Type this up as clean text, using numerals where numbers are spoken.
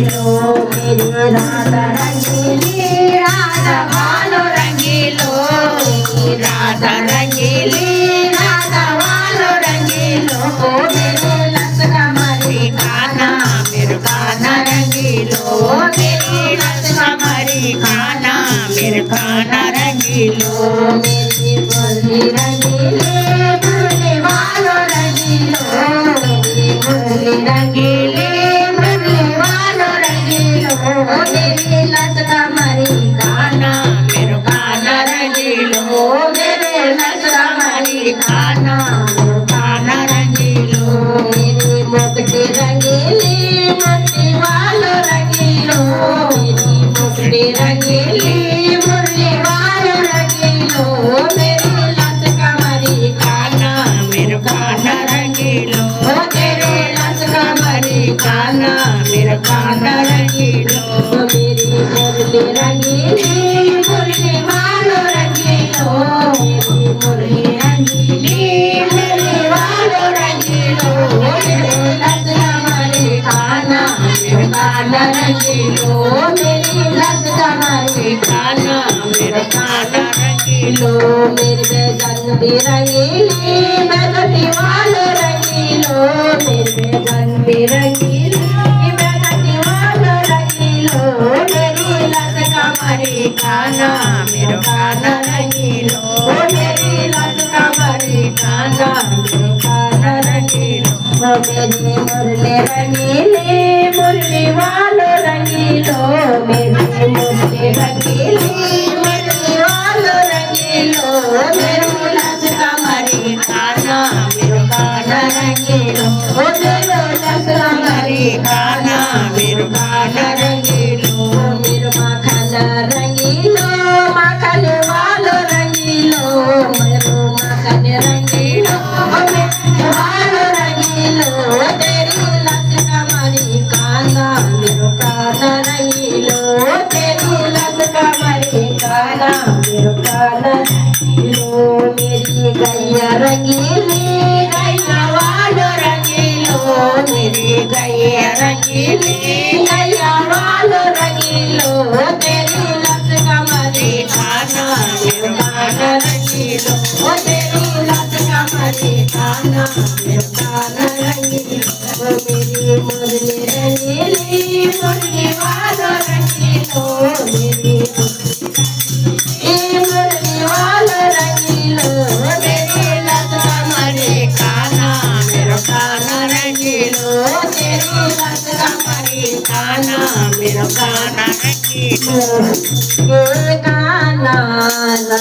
रंगीलो मेरी राधा रंगीली राधा वालो रंगीलो मेरी राधा रंगीली राधा वालो रंगीलो मेरे लसका मरी काना मेरे काना रंगीलो मेरी लसका मरी काना मेरे काना रंगीलो मेरी मुरली रंगीली मुरली वालो रंगीलो मेरी मुरली रंगीली मुरली वालो रंगीलो मेरी लसका मरी काना मेरे काना रंगीलो मेरे लसका मरी काना मेरे काना रंगीलो मेरी मुकुटी रंगीली मुरली वालो रंगीलो मेरी मुकुटी रंगीली मुरली वालो रंगीलो मेरी लसका मरी काना मेरे काना रंगीलो तेरे लसका मरी काना मेरे काना रंगीलो मेरी मुरली रंगीली मुरली वालो रंगीलो मेरी मुरली रंगीली मुरली वालो रंगीलो मेरे लसका मरी काना मेरे काना रंगीलो मेरी लसका मरी काना मेरे काना रंगीलो मेरे बेगन भी रंगीली बेगनी वालो रंगीलो मेरे बेगन भी रंगीली बेगनी वालो रंगीलो मेरी लसका मरी काना मेरे काना रंगीलो मेरी लसका मरी काना मेरे काना रंगीलो मेरी मुरली रंगीली मुरली वालो रंगीलो मेरी मुरली रंगीली मुरली वालो रंगीलो मेरी लसका मरी काना मेरे काना रंगीलो मेरे लसका मरी काना मेरे काना रंगीलो मेरे माखन रंगीलो माखन वालो रंगीलो मेरे माखन रंगीलो मेरे वालो रंगीलो तेरी लसका मरी काना मेरे काना रंगीलो तेरी लसका मरी काना मेरे काना रंगीलो मेरी गैया रंगीली गैया वालो रंगीलो मेरी गैया रंगीली गैया वालो रंगीलो तेरी लसका मरी काना मेरे काना रंगीलो तेरी लसका मरी काना मेरे काना रंगीलो मेरी मुरली रंगीली मुरली वालो रंगीलो मेरी मुरली वालो रंगीलो मेरी लसका मरी काना मेरे काना रंगीलो तेरी लसका मरी काना मेरे काना रंगीलो काना